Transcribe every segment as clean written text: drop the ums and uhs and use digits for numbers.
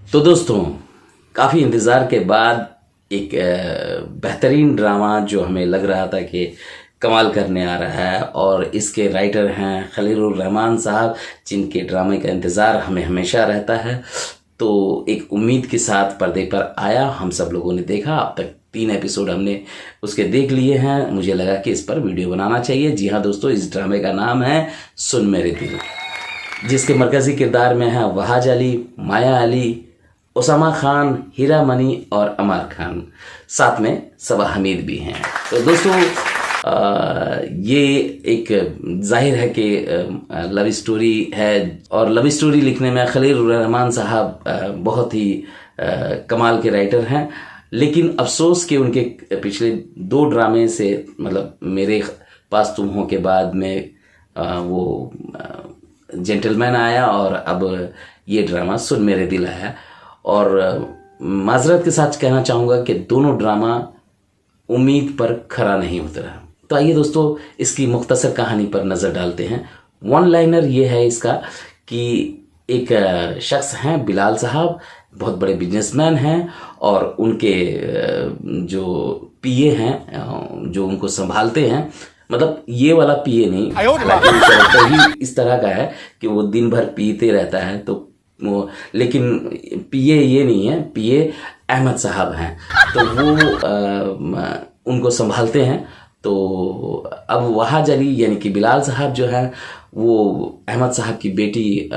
तो दोस्तों, काफ़ी इंतज़ार के बाद एक बेहतरीन ड्रामा जो हमें लग रहा था कि कमाल करने आ रहा है, और इसके राइटर हैं खलीलुर रहमान साहब, जिनके ड्रामे का इंतज़ार हमें हमेशा रहता है। तो एक उम्मीद के साथ पर्दे पर आया, हम सब लोगों ने देखा। अब तक 3 एपिसोड हमने उसके देख लिए हैं। मुझे लगा कि इस पर वीडियो बनाना चाहिए। जी हाँ दोस्तों, इस ड्रामे का नाम है सुन मेरे दिल, जिसके मरकज़ी किरदार में हैं वहाज अली, माया अली, उसामा खान, हीरा मनी और अमर खान। साथ में सबा हमीद भी हैं। तो दोस्तों, ये एक जाहिर है कि लव स्टोरी है, और लव स्टोरी लिखने में खलीलुर रहमान साहब बहुत ही कमाल के राइटर हैं। लेकिन अफसोस कि उनके पिछले 2 ड्रामे से, मतलब मेरे पास तुम हो के बाद में वो जेंटलमैन आया, और अब ये ड्रामा सुन मेरे दिल आया। और माजरत के साथ कहना चाहूँगा कि दोनों ड्रामा उम्मीद पर खरा नहीं उतरा। तो आइए दोस्तों, इसकी मुख्तसर कहानी पर नज़र डालते हैं। वन लाइनर ये है इसका कि एक शख्स हैं बिलाल साहब, बहुत बड़े बिजनेसमैन हैं, और उनके जो पीए हैं जो उनको संभालते हैं, मतलब ये वाला पीए नहीं, कैरेक्टर ही इस तरह का है कि वो दिन भर पीते रहता है। तो वो, लेकिन पीए ये नहीं है, पीए अहमद साहब हैं, तो वो उनको संभालते हैं। तो अब वहाज अली यानी कि बिलाल साहब जो है, वो अहमद साहब की बेटी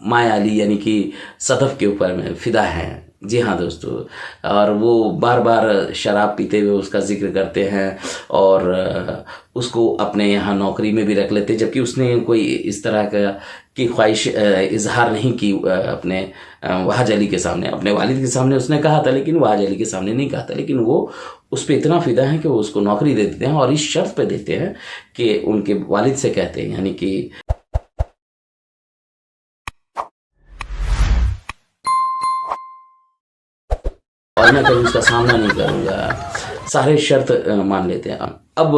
माया अली यानी कि सदफ के ऊपर में फिदा हैं। जी हाँ दोस्तों, और वो बार बार शराब पीते हुए उसका जिक्र करते हैं, और उसको अपने यहाँ नौकरी में भी रख लेते, जबकि उसने कोई इस तरह का की ख्वाहिश इजहार नहीं की अपने वहाज अली के सामने। अपने वालिद के सामने उसने कहा था, लेकिन वहाज अली के सामने नहीं कहा था। लेकिन वो उस पर इतना फिदा है कि वो उसको नौकरी दे देते हैं, और इस शर्त पे देते हैं कि उनके वालिद से कहते हैं, यानी कि और मैं कभी उसका सामना नहीं करूँगा, सारे शर्त मान लेते हैं। अब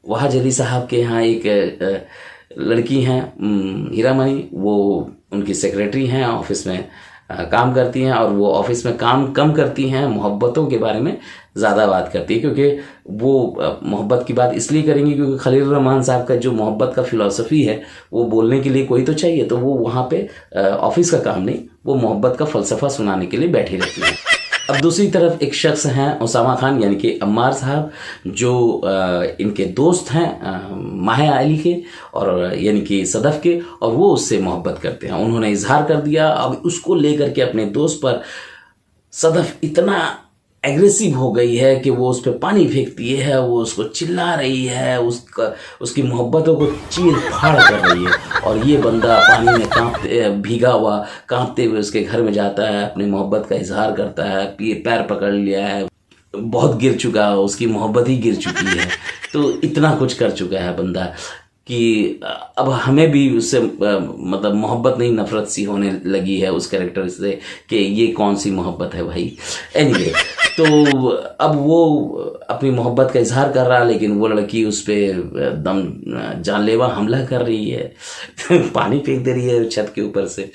वहाज अली साहब के यहाँ एक लड़की हैं हीरा मनी, वो उनकी सेक्रेटरी हैं, ऑफिस में काम करती हैं, और वो ऑफिस में काम कम करती हैं, मोहब्बतों के बारे में ज़्यादा बात करती है। क्योंकि वो मोहब्बत की बात इसलिए करेंगी क्योंकि खलीलुर रहमान साहब का जो मोहब्बत का फ़िलासफ़ी है, वो बोलने के लिए कोई तो चाहिए। तो वो वहाँ पे ऑफिस का काम नहीं, वो मोहब्बत का फ़लसफ़ा सुनाने के लिए बैठी रहती है। अब दूसरी तरफ एक शख्स हैं उसामा खान यानी कि अम्मार साहब, जो इनके दोस्त हैं माया अली के, और यानी कि सदफ के, और वो उससे मोहब्बत करते हैं। उन्होंने इजहार कर दिया। अब उसको लेकर के अपने दोस्त पर सदफ इतना एग्रेसिव हो गई है कि वो उस पर पानी फेंकती है, वो उसको चिल्ला रही है, उसकी मोहब्बतों को चीर फाड़ कर रही है। और ये बंदा पानी में भीगा हुआ कांपते हुए उसके घर में जाता है, अपनी मोहब्बत का इजहार करता है, पैर पकड़ लिया है, बहुत गिर चुका है, उसकी मोहब्बत ही गिर चुकी है। तो इतना कुछ कर चुका है बंदा कि अब हमें भी उससे मतलब मोहब्बत नहीं, नफरत सी होने लगी है उस कैरेक्टर से कि ये कौन सी मोहब्बत है भाई। एनीवे, तो अब वो अपनी मोहब्बत का इजहार कर रहा, लेकिन वो लड़की उस पर जानलेवा हमला कर रही है पानी फेंक दे रही है छत के ऊपर से,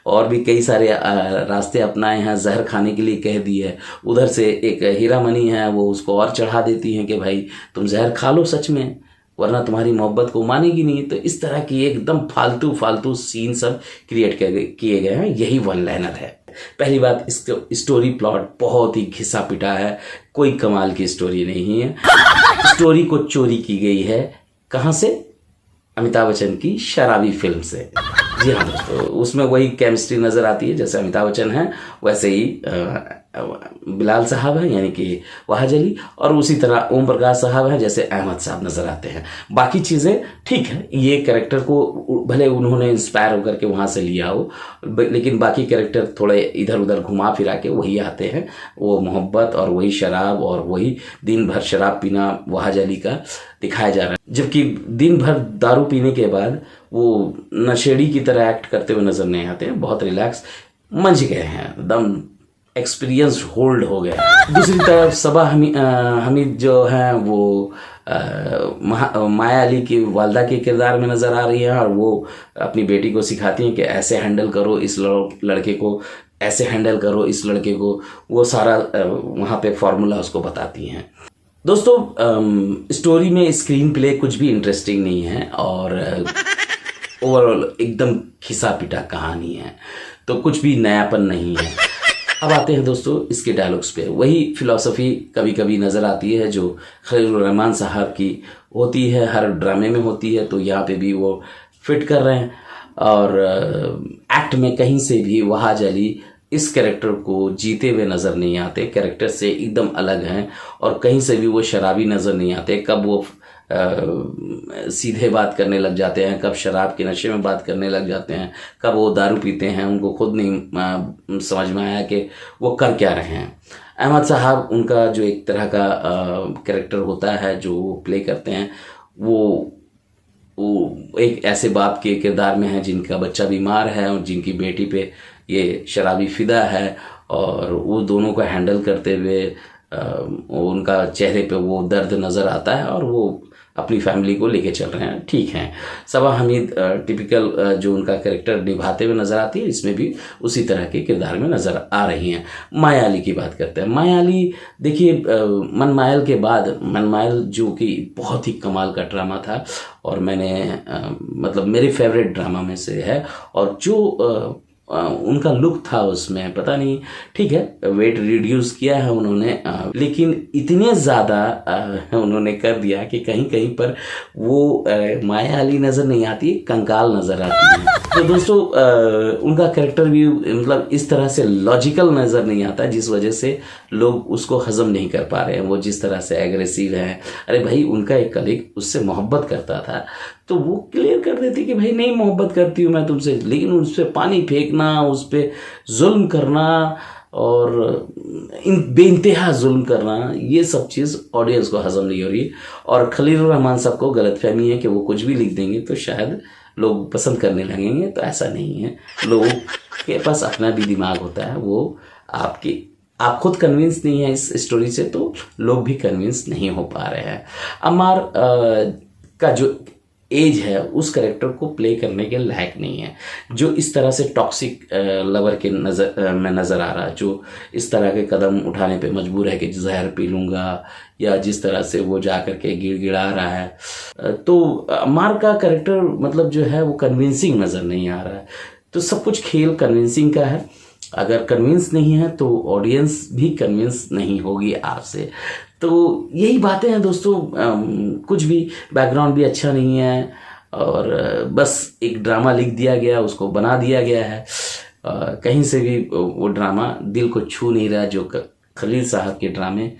और भी कई सारे रास्ते अपनाए हैं, जहर खाने के लिए कह दी है। उधर से एक हीरा मनी है, वो उसको और चढ़ा देती हैं कि भाई तुम जहर खा लो सच में, वरना तुम्हारी मोहब्बत को मानेगी नहीं। तो इस तरह की एकदम फालतू सीन सब क्रिएट किए गए हैं। यही वन लाइनर है। पहली बात, इसको स्टोरी प्लॉट बहुत ही घिसा पिटा है, कोई कमाल की स्टोरी नहीं है। स्टोरी को चोरी की गई है कहाँ से? अमिताभ बच्चन की शराबी फिल्म से। जी हाँ दोस्तों, उसमें वही केमिस्ट्री नज़र आती है, जैसे अमिताभ बच्चन हैं वैसे ही बिलाल साहब हैं यानी कि वहाज अली, और उसी तरह ओम प्रकाश साहब हैं जैसे अहमद साहब नज़र आते हैं। बाकी चीज़ें ठीक है, ये कैरेक्टर को भले उन्होंने इंस्पायर होकर के वहाँ से लिया हो, लेकिन बाकी कैरेक्टर थोड़े इधर उधर घुमा फिरा के वही आते हैं। वो मोहब्बत और वही शराब और वही दिन भर शराब पीना वहाज अली का दिखाया जा रहा है, जबकि दिन भर दारू पीने के बाद वो नशेड़ी की तरह एक्ट करते हुए नजर नहीं आते हैं। बहुत रिलैक्स मंझ गए हैं, एकदम एक्सपीरियंस होल्ड हो गया। दूसरी तरफ सबा हमीद जो हैं वो माया अली की वालदा के किरदार में नज़र आ रही है और वो अपनी बेटी को सिखाती हैं कि ऐसे हैंडल करो इस लड़के को, ऐसे हैंडल करो इस लड़के को, वो सारा वहाँ पे फॉर्मूला उसको बताती हैं। दोस्तों स्टोरी में स्क्रीन प्ले कुछ भी इंटरेस्टिंग नहीं है और ओवरऑल एकदम खिसा पिटा कहानी है, तो कुछ भी नयापन नहीं है। अब आते हैं दोस्तों इसके डायलॉग्स पे। वही फिलॉसफी कभी कभी नज़र आती है जो खलीलुर रहमान साहब की होती है, हर ड्रामे में होती है, तो यहाँ पे भी वो फिट कर रहे हैं। और एक्ट में कहीं से भी वहाज अली इस कैरेक्टर को जीते हुए नज़र नहीं आते, कैरेक्टर से एकदम अलग हैं और कहीं से भी वो शराबी नज़र नहीं आते। कब वो सीधे बात करने लग जाते हैं, कब शराब के नशे में बात करने लग जाते हैं, कब वो दारू पीते हैं, उनको खुद नहीं समझ में आया कि वो कर क्या रहे हैं। अहमद साहब उनका जो एक तरह का कैरेक्टर होता है जो वो प्ले करते हैं, वो एक ऐसे बाप के किरदार में है जिनका बच्चा बीमार है और जिनकी बेटी पे ये शराबी फिदा है, और वो दोनों को हैंडल करते हुए उनका चेहरे पे वो दर्द नज़र आता है और वो अपनी फैमिली को लेके चल रहे हैं। ठीक है, सबा हमीद टिपिकल जो उनका कैरेक्टर निभाते हुए नज़र आती है, इसमें भी उसी तरह के किरदार में नज़र आ रही हैं। माया अली की बात करते हैं। माया अली देखिए, मनमायल के बाद मनमायल जो कि बहुत ही कमाल का ड्रामा था और मैंने मतलब मेरे फेवरेट ड्रामा में से है, और जो उनका लुक था उसमें पता नहीं, ठीक है वेट रिड्यूस किया है उन्होंने, लेकिन इतने ज़्यादा उन्होंने कर दिया कि कहीं कहीं पर वो माया अली नज़र नहीं आती, कंकाल नज़र आती है। तो दोस्तों उनका कैरेक्टर भी मतलब इस तरह से लॉजिकल नज़र नहीं आता, जिस वजह से लोग उसको हजम नहीं कर पा रहे हैं। वो जिस तरह से एग्रेसिव है, अरे भाई उनका एक कलीग उससे मोहब्बत करता था तो वो क्लियर कर देती कि भाई नहीं मोहब्बत करती हूँ मैं तुमसे, लेकिन उस पर पानी फेंकना, उस पर जुल्म करना और इन बेइंतहा जुल्म करना, ये सब चीज़ ऑडियंस को हजम नहीं हो रही। और खलीलुर रहमान साहब को गलतफहमी है कि वो कुछ भी लिख देंगे तो शायद लोग पसंद करने लगेंगे, तो ऐसा नहीं है। लोगों के पास अपना भी दिमाग होता है, वो आप खुद कन्विंस नहीं है इस स्टोरी से तो लोग भी कन्विंस नहीं हो पा रहे हैं। अम्मार का जो एज है उस कैरेक्टर को प्ले करने के लायक नहीं है, जो इस तरह से टॉक्सिक लवर के नज़र आ रहा है, जो इस तरह के कदम उठाने पे मजबूर है कि जहर पी लूँगा, या जिस तरह से वो जा कर के गिड़गिड़ा रहा है। तो अम्मार का कैरेक्टर मतलब जो है वो कन्विंसिंग नज़र नहीं आ रहा है। तो सब कुछ खेल कन्विंसिंग का है, अगर कन्विंस नहीं है तो ऑडियंस भी कन्विंस नहीं होगी आपसे। तो यही बातें हैं दोस्तों, कुछ भी बैकग्राउंड भी अच्छा नहीं है और बस एक ड्रामा लिख दिया गया, उसको बना दिया गया है। कहीं से भी वो ड्रामा दिल को छू नहीं रहा, जो खलील साहब के ड्रामे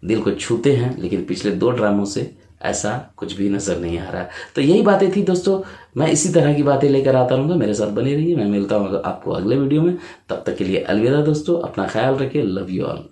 दिल को छूते हैं, लेकिन पिछले 2 ड्रामों से ऐसा कुछ भी नज़र नहीं आ रहा। तो यही बातें थी दोस्तों, मैं इसी तरह की बातें लेकर आता रहूँगा, मेरे साथ बने रहिए। मैं मिलता हूँ आपको अगले वीडियो में, तब तक के लिए अलविदा दोस्तों, अपना ख्याल रखिए, लव यू ऑल।